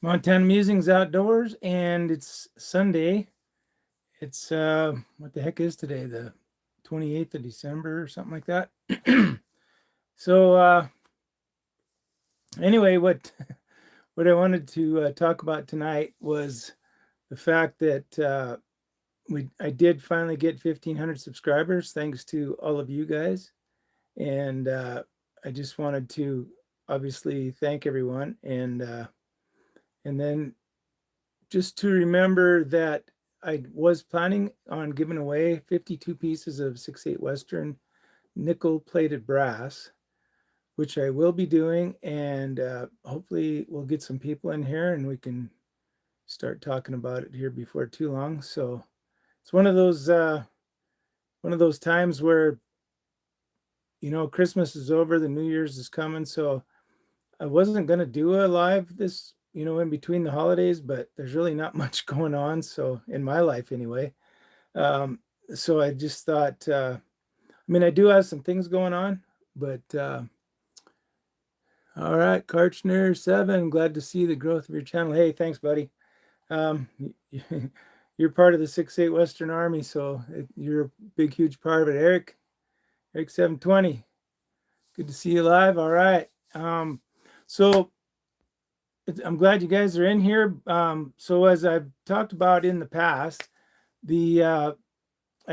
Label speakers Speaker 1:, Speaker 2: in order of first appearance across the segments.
Speaker 1: Montana Musings Outdoors, and it's Sunday. It's what the heck is today? The 28th of December or something like that. so anyway, what I wanted to talk about tonight was the fact that I did finally get 1,500 subscribers thanks to all of you guys, and I just wanted to obviously thank everyone, and then just to remember that I was planning on giving away 52 pieces of 6/8 Western nickel plated brass, which I will be doing. And hopefully we'll get some people in here and we can start talking about it here before too long. So it's one of those times where, Christmas is over, the New Year's is coming. So I wasn't going to do a live this, in between the holidays, but there's really not much going on. So in my life anyway. Um, so I just thought, I do have some things going on, but all right, Karchner7, glad to see the growth of your channel. Hey, thanks, buddy. Um, you're part of the 6/8 Western Army, so you're a big, huge part of it. Eric 720, good to see you live. All right. So I'm glad you guys are in here. So as I've talked about in the past, I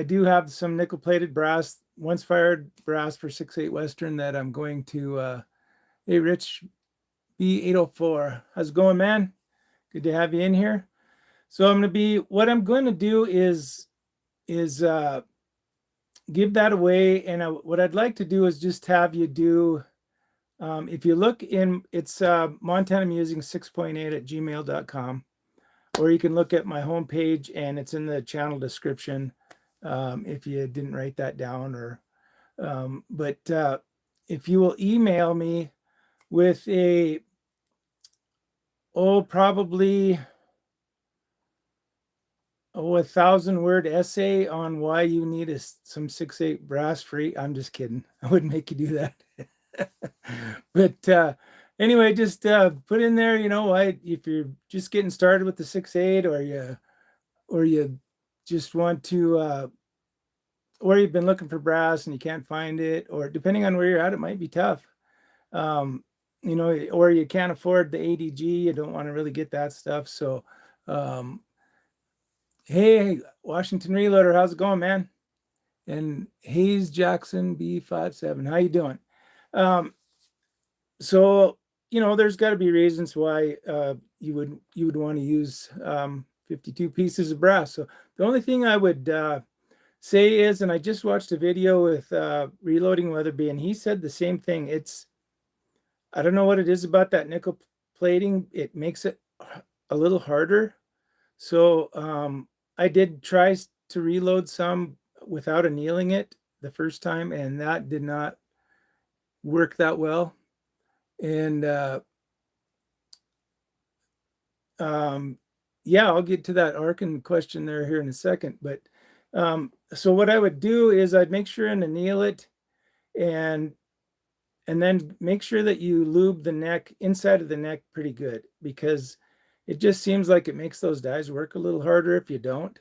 Speaker 1: do have some nickel plated brass, once fired brass for 6/8 Western that I'm going to, hey, Rich B804, how's it going, man? Good to have you in here. So what I'm going to do is give that away. And what I'd like to do is just have you do, if you look in, it's Montana Musing 6.8 at gmail.com, or you can look at my homepage and it's in the channel description. If you didn't write that down, but if you will email me with probably 1,000-word essay on why you need some 6/8 brass free. I'm just kidding. I wouldn't make you do that. But anyway, just put in there, why, if you're just getting started with the 6/8, or you just want to, or you've been looking for brass and you can't find it, or depending on where you're at, it might be tough. Or you can't afford the ADG, you don't want to really get that stuff. So, hey, Washington Reloader, how's it going, man? And Hayes Jackson B57, how you doing? So, there's got to be reasons why you would want to use 52 pieces of brass. So the only thing I would say is, and I just watched a video with Reloading Weatherby, and he said the same thing. I don't know what it is about that nickel plating. It makes it a little harder. So I did try to reload some without annealing it the first time, and that did not work that well. And yeah, I'll get to that Arkin question there here in a second. But so what I would do is I'd make sure and anneal it, and then make sure that you lube the neck, inside of the neck, pretty good, because it just seems like it makes those dies work a little harder if you don't.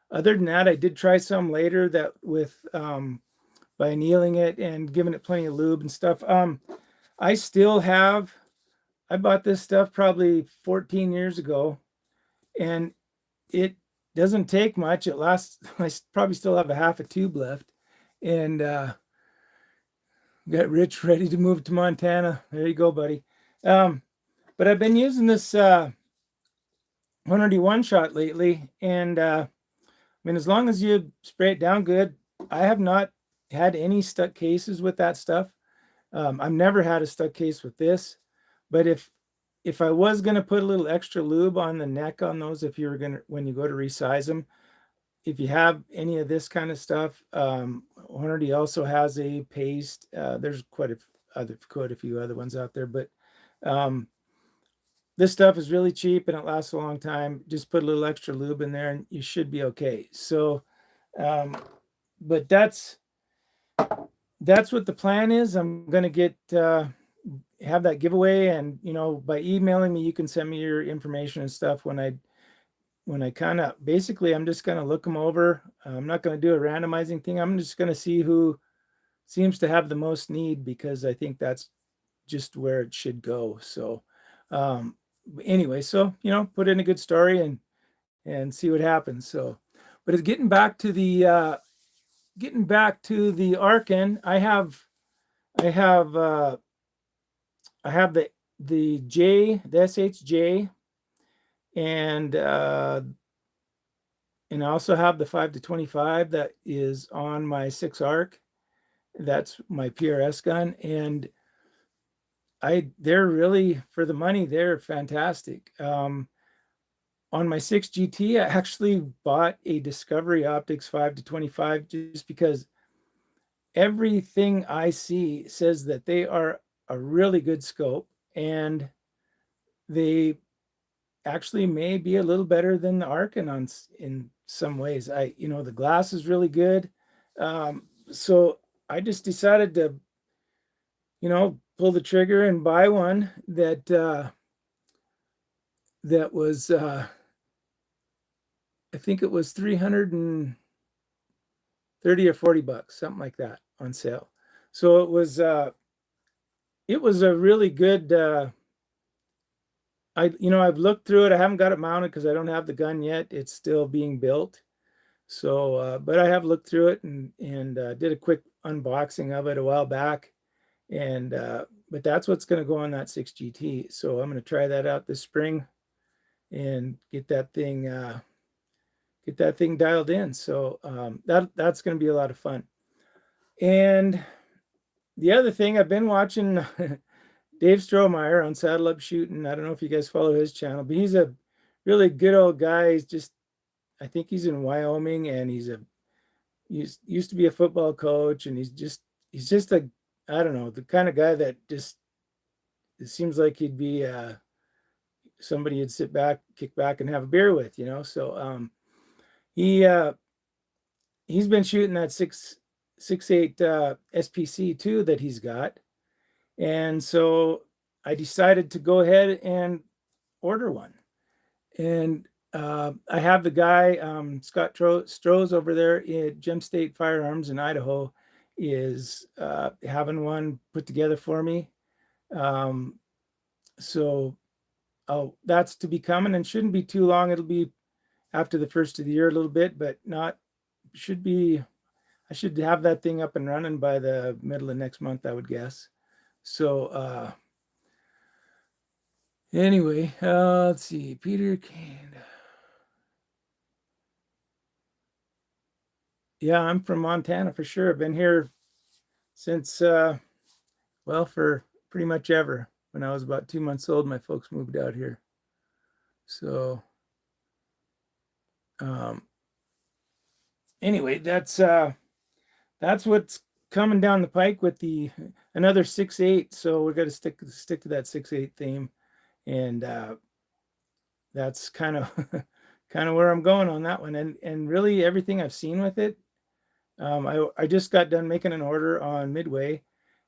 Speaker 1: Other than that, I did try some later that with by annealing it and giving it plenty of lube and stuff. I bought this stuff probably 14 years ago, and it doesn't take much. It lasts, I probably still have a half a tube left, and got Rich ready to move to Montana. There you go, buddy. But I've been using this 101 shot lately, and as long as you spray it down good, I have not had any stuck cases with that stuff. I've never had a stuck case with this, but if I was going to put a little extra lube on the neck on those, if you were going to, when you go to resize them, if you have any of this kind of stuff, Hornady also has a paste. There's quite a few other ones out there, but this stuff is really cheap and it lasts a long time. Just put a little extra lube in there and you should be okay. So, but that's what the plan is. I'm going to get have that giveaway, and by emailing me, you can send me your information and stuff when I kind of basically I'm just going to look them over. I'm not going to do a randomizing thing. I'm just going to see who seems to have the most need, because I think that's just where it should go. So anyway, so put in a good story and see what happens. So, but it's getting back to the Arkin. I have I have the SHJ, and I also have the 5-25 that is on my 6 arc. That's my PRS gun, and they're really, for the money, they're fantastic. On my 6 GT, I actually bought a Discovery Optics 5-25 just because everything I see says that they are a really good scope, and they actually may be a little better than the Arcan in some ways. The glass is really good. So I just decided to, pull the trigger and buy one that was, I think it was 330 or $40, something like that, on sale. So it was a really good, I've looked through it. I haven't got it mounted because I don't have the gun yet. It's still being built. So, but I have looked through it and did a quick unboxing of it a while back. And but that's what's going to go on that 6 GT. So I'm going to try that out this spring and get that thing dialed in. So that's going to be a lot of fun. And the other thing, I've been watching Dave Strohmeyer on Saddle Up Shooting. I don't know if you guys follow his channel, but he's a really good old guy. I think he's in Wyoming, and he's used to be a football coach, and he's just a, I don't know, the kind of guy that just, it seems like he'd be somebody you'd sit back, kick back, and have a beer with, So he's been shooting that 6.8 SPC too that he's got, and so I decided to go ahead and order one. And I have the guy, Scott Strohs over there at Gem State Firearms in Idaho, is having one put together for me. So that's to be coming, and shouldn't be too long. It'll be after the first of the year a little bit, but I should have that thing up and running by the middle of next month, I would guess. So anyway, let's see, Peter Kane. Yeah, I'm from Montana for sure. I've been here since, for pretty much ever. When I was about 2 months old, my folks moved out here. So, anyway, that's what's coming down the pike with another 6.8. So we're going to stick to that 6.8 theme, and that's kind of where I'm going on that one. And really everything I've seen with it. I just got done making an order on Midway,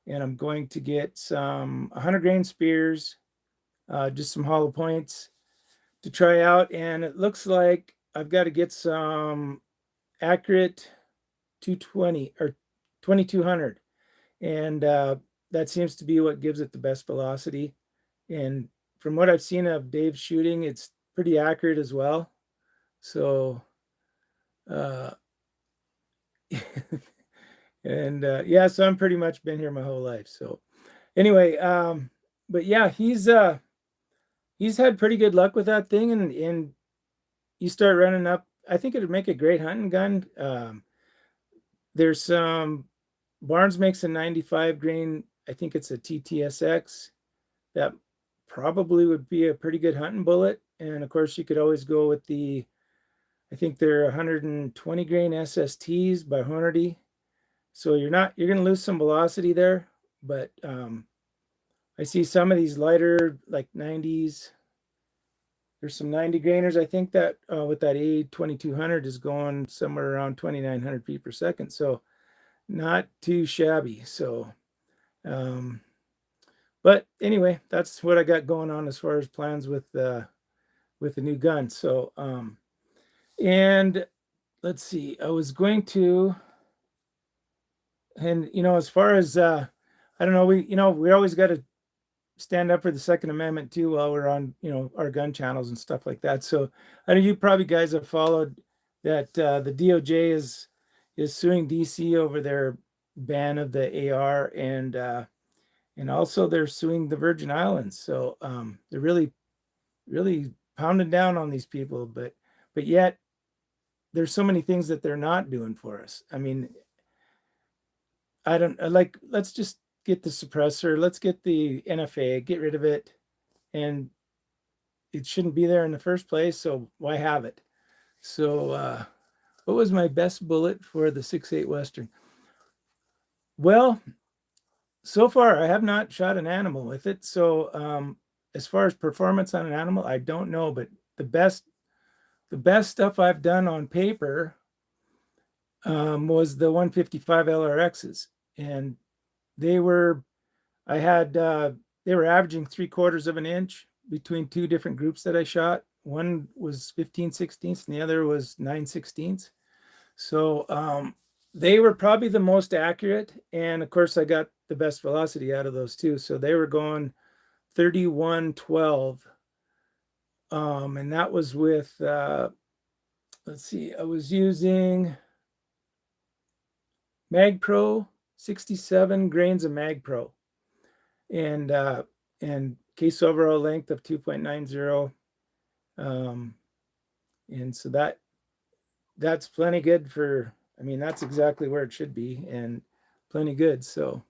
Speaker 1: and I'm going to get some 100 grain spears, just some hollow points to try out. And it looks like I've got to get some accurate 220 or 2200. And that seems to be what gives it the best velocity. And from what I've seen of Dave's shooting, it's pretty accurate as well. So, and yeah, so I'm pretty much been here my whole life. So anyway, but yeah, he's had pretty good luck with that thing, and you start running up. I think it'd make a great hunting gun. There's some Barnes makes a 95 grain. I think it's a TTSX that probably would be a pretty good hunting bullet. And of course, you could always go with I think they're 120 grain SSTs by Hornady. So you're going to lose some velocity there, but I see some of these lighter, like 90s. There's some 90 grainers. I think that with that A2200 is going somewhere around 2,900 feet per second. So not too shabby. So, but But anyway, that's what I got going on as far as plans with the new gun. So and let's see, I was going to, and as far as I don't know, we always got to stand up for the Second Amendment too while we're on our gun channels and stuff like that. So I know you probably guys have followed that the DOJ is suing DC over their ban of the AR, and also they're suing the Virgin Islands. So they're really pounding down on these people, but yet there's so many things that they're not doing for us. I mean, I don't like, let's just get the suppressor, let's get the NFA, get rid of it, and it shouldn't be there in the first place, so why have it? So what was my best bullet for the 6.8 Western? Well, so far I have not shot an animal with it, so as far as performance on an animal, I don't know, but the best stuff I've done on paper was the 155 LRXs, and they were they were averaging 3/4 of an inch between two different groups that I shot. One was 15/16 and the other was 9/16. So they were probably the most accurate, and of course I got the best velocity out of those two. So they were going 31-12, and that was with let's see, I was using Mag Pro, 67 grains of Mag Pro, and case overall length of 2.90, and so that's plenty good for, I mean, that's exactly where it should be, and plenty good. So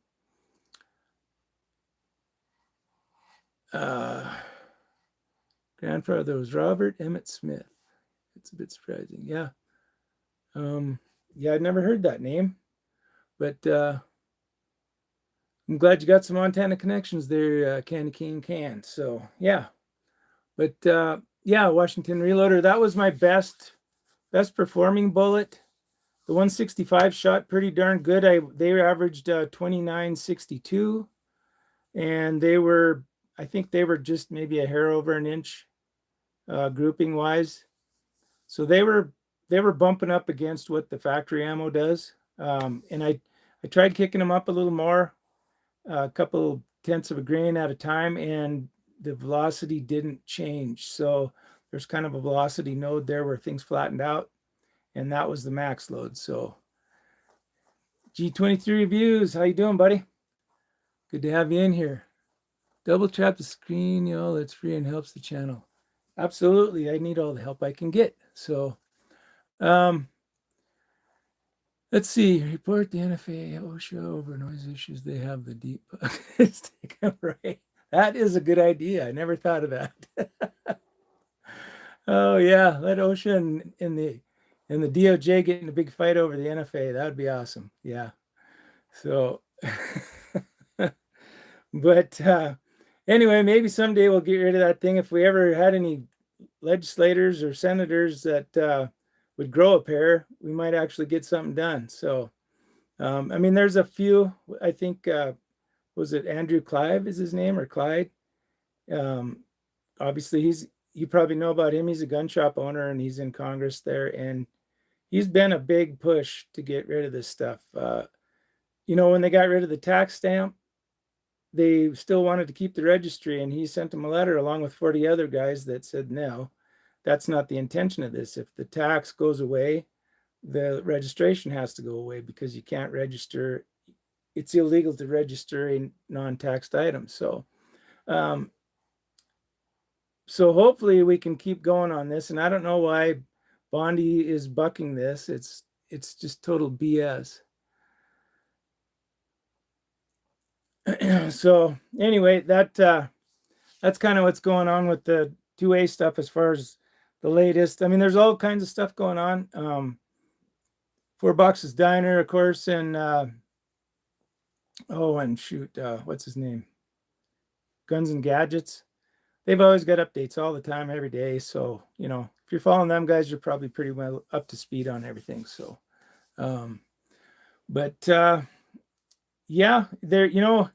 Speaker 1: grandfather was Robert Emmett Smith. It's a bit surprising. Yeah. Yeah, I'd never heard that name, but I'm glad you got some Montana connections there, Candy Cane Can. So yeah, but yeah, Washington Reloader, that was my best performing bullet. The 165 shot pretty darn good. They averaged 29.62, and I think they were just maybe a hair over an inch grouping wise. So they were bumping up against what the factory ammo does, and I tried kicking them up a little more, a couple tenths of a grain at a time, and the velocity didn't change. So there's kind of a velocity node there where things flattened out, and that was the max load. So G23 Reviews, how you doing, buddy? Good to have you in here. Double tap the screen, y'all. It's free and helps the channel. Absolutely, I need all the help I can get. So let's see. Report the NFA OSHA over noise issues. They have the deep stick. Right. That is a good idea. I never thought of that. Oh yeah, let OSHA and the DOJ get in a big fight over the NFA. That would be awesome. Yeah. So, but anyway, maybe someday we'll get rid of that thing. If we ever had any legislators or senators that would grow a pair, we might actually get something done. So, I mean, there's a few. I think was it Andrew Clive is his name, or Clyde? Obviously, you probably know about him. He's a gun shop owner, and he's in Congress there, and he's been a big push to get rid of this stuff. When they got rid of the tax stamp, they still wanted to keep the registry, and he sent them a letter along with 40 other guys that said, no, that's not the intention of this. If the tax goes away, the registration has to go away, because you can't register. It's illegal to register a non-taxed item. So hopefully we can keep going on this. And I don't know why Bondi is bucking this. It's just total BS. So anyway, that's kind of what's going on with the 2A stuff as far as the latest. I mean, there's all kinds of stuff going on. Four Boxes Diner, of course, and what's his name? Guns and Gadgets. They've always got updates all the time, every day. So, if you're following them guys, you're probably pretty well up to speed on everything. So, yeah, there,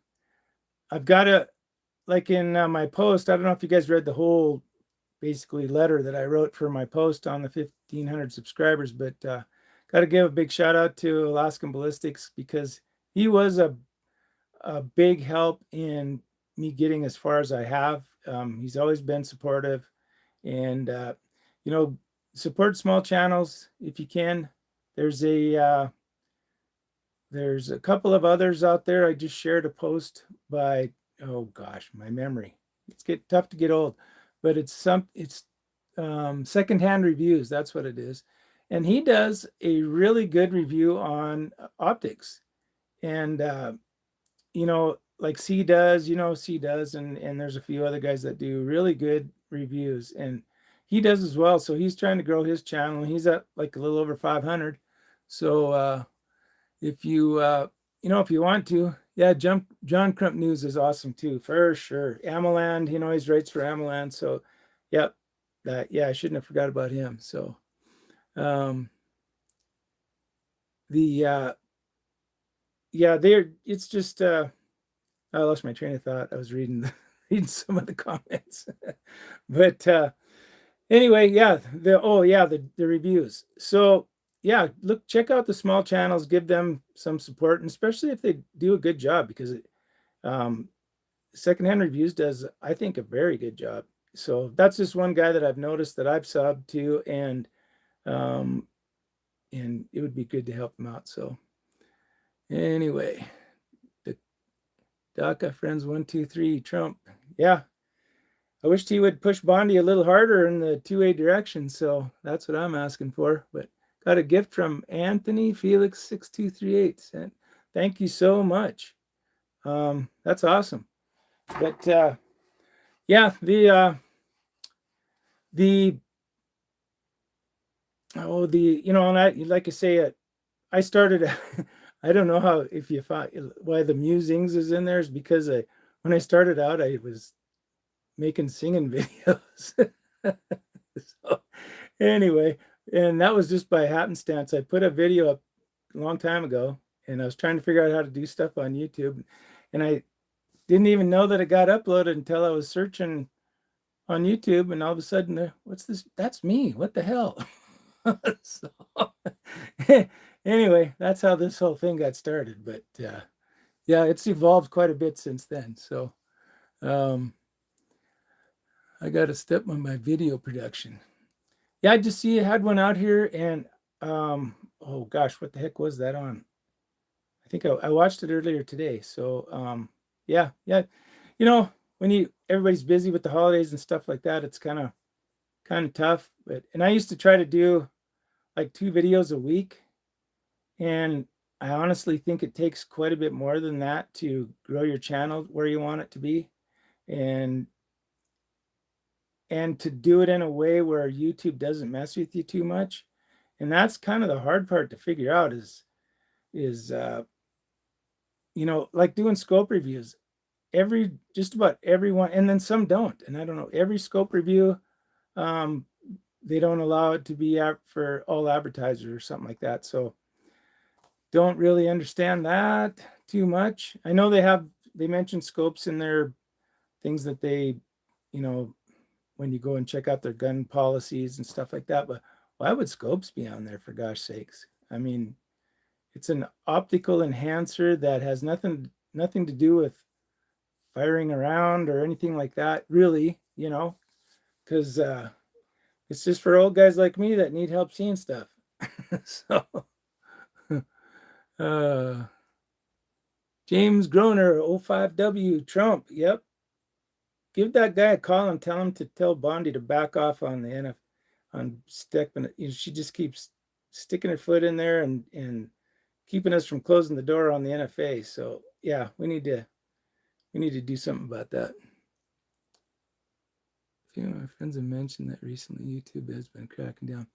Speaker 1: I've got like in my post, I don't know if you guys read the whole basically letter that I wrote for my post on the 1,500 subscribers, but got to give a big shout out to Alaskan Ballistics because he was a big help in me getting as far as I have. He's always been supportive, and you know, support small channels if you can. There's a there's a couple of others out there. I just shared a post by, oh gosh, my memory. It's get tough to get old, but it's secondhand reviews. That's what it is. And he does a really good review on optics. And you know, like C does, C does, and there's a few other guys that do really good reviews, and he does as well. So he's trying to grow his channel. He's at like a little over 500. So if you if you want to, yeah, John Crump News is awesome too, for sure. Amaland, he always writes for Amaland. So yeah, I shouldn't have forgot about him. So the it's just I lost my train of thought. I was reading reading some of the comments. But anyway, yeah, the reviews. So yeah, check out the small channels, give them some support, and especially if they do a good job, because Secondhand Reviews does, I think, a very good job. So that's just one guy that I've noticed that I've subbed to, and it would be good to help him out. So anyway, the DACA Friends 123 Trump. Yeah, I wished he would push Bondi a little harder in the 2A direction. So that's what I'm asking for. But got a gift from Anthony Felix 6238. And thank you so much. That's awesome. But yeah, the and I, like I say, I started. I don't know how, if you find why the MuSINGS is in there, is because when I started out, I was making singing videos. So anyway, and that was just by happenstance. I put a video up a long time ago, and I was trying to figure out how to do stuff on YouTube, and I didn't even know that it got uploaded until I was searching on YouTube, and all of a sudden, what's this? That's me. What the hell? So anyway, that's how this whole thing got started. But yeah, it's evolved quite a bit since then. So I got to step on my video production. Yeah, I just see you had one out here, and oh gosh, what the heck was that on? I think I watched it earlier today. So yeah, when everybody's busy with the holidays and stuff like that, it's kind of tough. And I used to try to do like 2 videos a week, and I honestly think it takes quite a bit more than that to grow your channel where you want it to be, and to do it in a way where YouTube doesn't mess with you too much. And that's kind of the hard part to figure out is like doing scope reviews. Just about everyone, and then some don't. And I don't know, every scope review, they don't allow it to be for all advertisers or something like that. So don't really understand that too much. I know they mention scopes in their things that they, when you go and check out their gun policies and stuff like that. But why would scopes be on there, for gosh sakes? I mean, it's an optical enhancer that has nothing to do with firing around or anything like that, really, because it's just for old guys like me that need help seeing stuff. So James Groner, 05W Trump. Yep. Give that guy a call and tell him to tell Bondi to back off on the NF on Steckman. She just keeps sticking her foot in there and keeping us from closing the door on the NFA. So yeah, we need to do something about that. A few of my friends have mentioned that recently YouTube has been cracking down.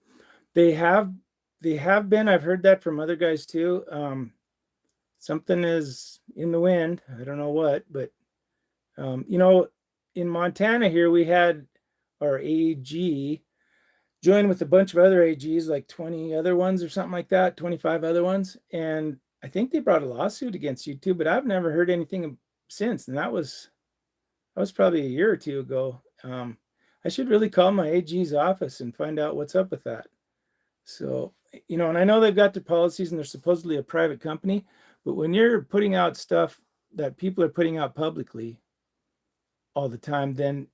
Speaker 1: They have been. I've heard that from other guys too. Something is in the wind. I don't know what, but in Montana here, we had our AG join with a bunch of other AGs, like 20 other ones or something like that, 25 other ones. And I think they brought a lawsuit against YouTube, but I've never heard anything since. And that was that was probably a year or two ago. I should really call my AG's office and find out what's up with that. So, and I know they've got their policies and they're supposedly a private company, but when you're putting out stuff that people are putting out publicly all the time, then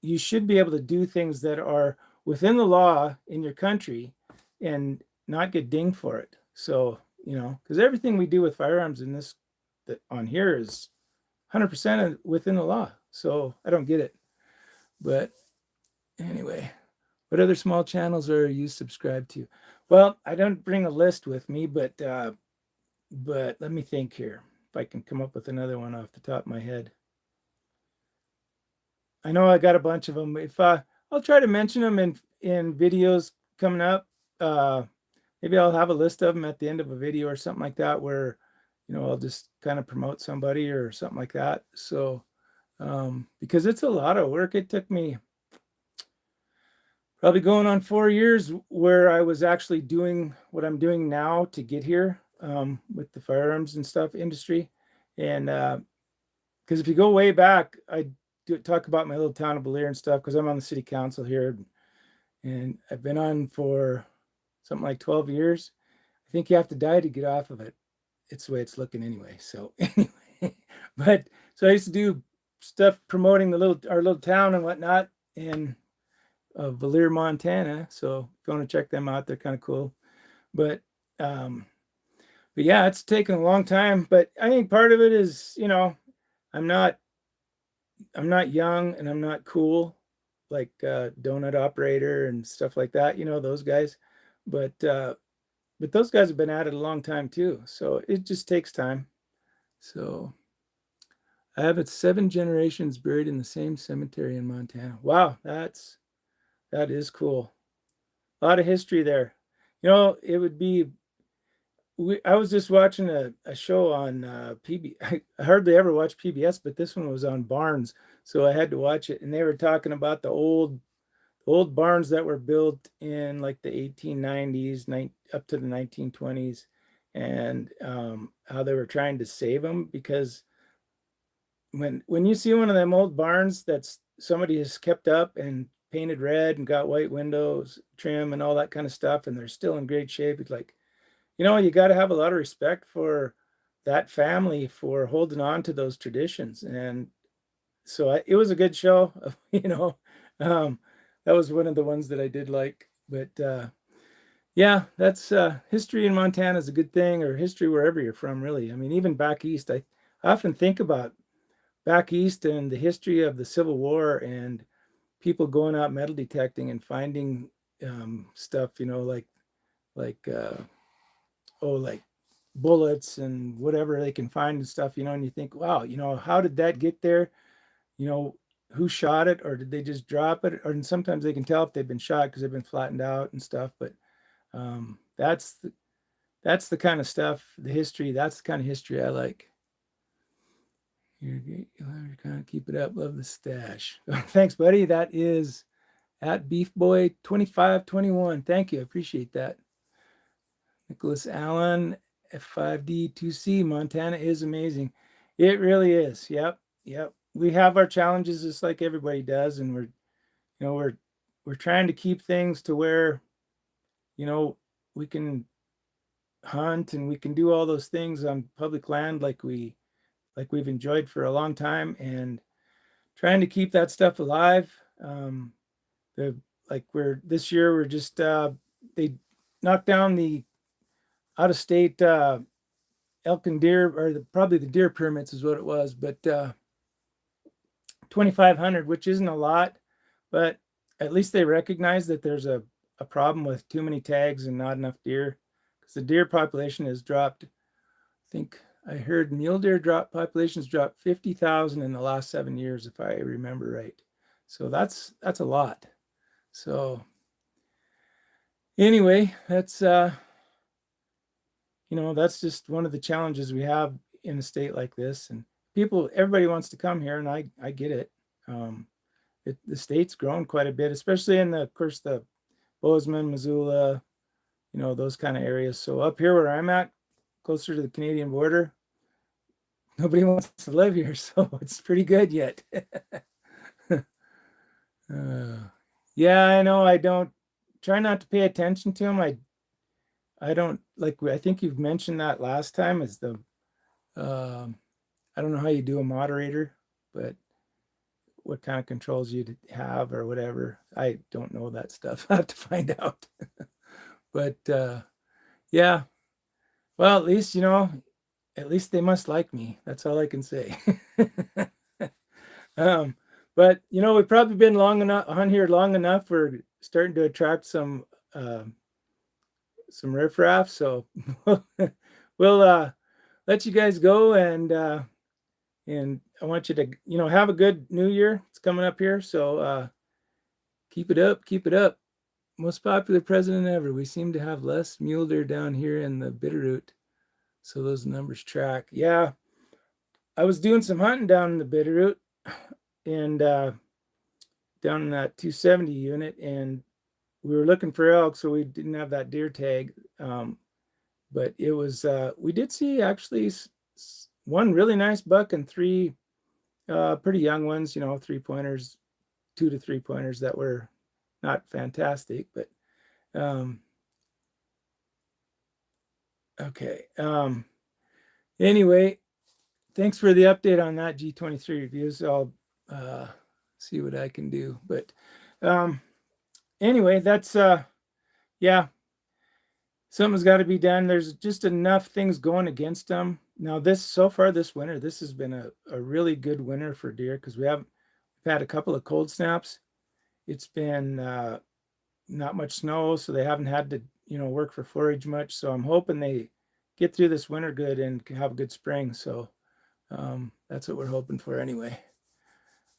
Speaker 1: you should be able to do things that are within the law in your country and not get dinged for it. So, because everything we do with firearms in this that on here is 100% within the law. So I don't get it. But anyway, what other small channels are you subscribed to? Well, I don't bring a list with me, but let me think here if I can come up with another one off the top of my head. I know I got a bunch of them. If I'll try to mention them in videos coming up. Maybe I'll have a list of them at the end of a video or something like that, where I'll just kind of promote somebody or something like that. So because it's a lot of work. It took me probably going on 4 years where I was actually doing what I'm doing now to get here with the firearms and stuff industry. And because if you go way back, I do talk about my little town of Belair and stuff because I'm on the city council here, and I've been on for something like 12 years. I think you have to die to get off of it. It's the way it's looking anyway. So anyway, but so I used to do stuff promoting our little town and whatnot in Valier, Montana. So if you want to check them out, they're kind of cool. But yeah, it's taken a long time. But I think part of it is, I'm not young and I'm not cool like Donut Operator and stuff like that. Those guys. But those guys have been at it a long time too. So it just takes time. So I have 7 generations buried in the same cemetery in Montana. Wow, that is cool. A lot of history there. It would be. I was just watching a show on PB. I hardly ever watch PBS, but this one was on barns, so I had to watch it. And they were talking about the old barns that were built in like the 1890s, up to the 1920s, and how they were trying to save them, because when you see one of them old barns that's somebody has kept up and painted red and got white windows trim and all that kind of stuff, and they're still in great shape, it's like, you got to have a lot of respect for that family for holding on to those traditions. And so it was a good show. That was one of the ones that I did like. But yeah, that's history in Montana is a good thing, or history wherever you're from, really. I mean, even back east, I often think about back east and the history of the Civil War and people going out metal detecting and finding stuff, like like bullets and whatever they can find and stuff, and you think, wow, how did that get there? Who shot it, or did they just drop it? Or sometimes they can tell if they've been shot because they've been flattened out and stuff. But that's the kind of stuff, the history. That's the kind of history I like. You're kind of keep it up. Love the stash. Thanks, buddy. That is at BeefBoy2521. Thank you. I appreciate that. Nicholas Allen, F5D2C. Montana is amazing. It really is. Yep. We have our challenges just like everybody does, and we're trying to keep things to where we can hunt and we can do all those things on public land like we've enjoyed for a long time, and trying to keep that stuff alive. This year we're just they knocked down the out of state elk and deer, or probably the deer permits is what it was, but 2,500, which isn't a lot, but at least they recognize that there's a problem with too many tags and not enough deer, because the deer population has dropped. I think I heard mule deer populations dropped 50,000 in the last 7 years, if I remember right. So that's a lot. So anyway, that's that's just one of the challenges we have in a state like this. And everybody wants to come here, and I get it. The state's grown quite a bit, especially in of course, the Bozeman, Missoula, those kind of areas. So up here where I'm at, closer to the Canadian border, nobody wants to live here, so it's pretty good yet. Yeah, I know. I don't try not to pay attention to them. I don't like. I think you've mentioned that last time. Is the I don't know how you do a moderator, but what kind of controls you have or whatever. I don't know that stuff. I have to find out. But yeah, well, at least at least they must like me. That's all I can say. um, but we've probably been long enough on here long enough. We're starting to attract some riffraff. So we'll let you guys go, and I want you to have a good new year. It's coming up here, so keep it up, keep it up. Most popular president ever. We seem to have less mule deer down here in the Bitterroot, so those numbers track. Yeah, I was doing some hunting down in the Bitterroot, and down in that 270 unit, and we were looking for elk, so we didn't have that deer tag. But it was we did see actually one really nice buck and three pretty young ones, 3-pointers, 2 to 3-pointers that were not fantastic, but okay. Anyway, thanks for the update on that G23 reviews. I'll see what I can do. But anyway, that's yeah, something's got to be done. There's just enough things going against them. Now, so far this winter, this has been a really good winter for deer because we've had a couple of cold snaps. It's been not much snow, so they haven't had to work for forage much. So I'm hoping they get through this winter good and have a good spring. So that's what we're hoping for anyway.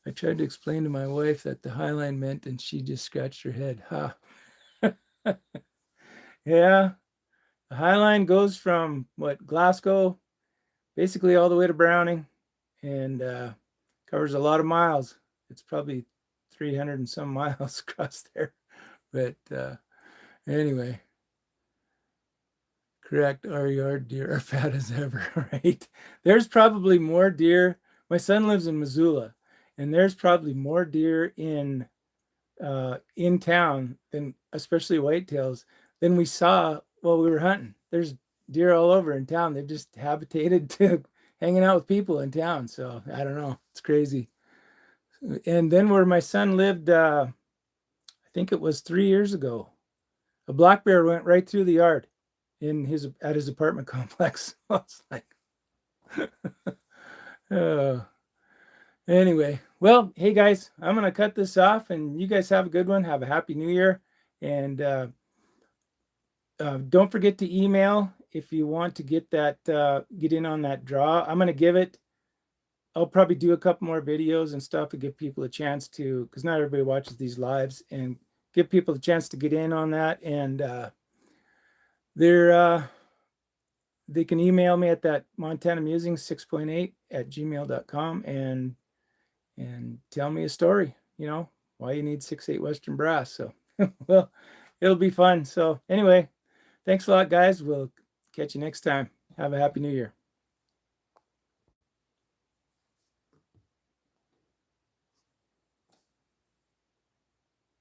Speaker 1: I tried to explain to my wife that the highline meant, and she just scratched her head. Ha. Yeah, the highline goes from Glasgow, basically all the way to Browning, and covers a lot of miles. It's probably 300 and some miles across there. But anyway, correct. Our yard deer are fat as ever, right? There's probably more deer. My son lives in Missoula, and there's probably more deer in town than, especially whitetails, than we saw while we were hunting. There's deer all over in town. They've just habitated to hanging out with people in town. So I don't know. It's crazy. And then where my son lived, I think it was 3 years ago, a black bear went right through the yard at his apartment complex. I was like, anyway, well, hey guys, I'm going to cut this off, and you guys have a good one. Have a happy new year. And don't forget to email if you want to get in on that draw. I'm going to give it. I'll probably do a couple more videos and stuff to give people a chance to, because not everybody watches these lives, and give people a chance to get in on that. And they can email me at that Montana Musings 6.8 at gmail.com and tell me a story, why you need 6.8 Western Brass. So, well, it'll be fun. So anyway, thanks a lot, guys. We'll catch you next time. Have a happy new year.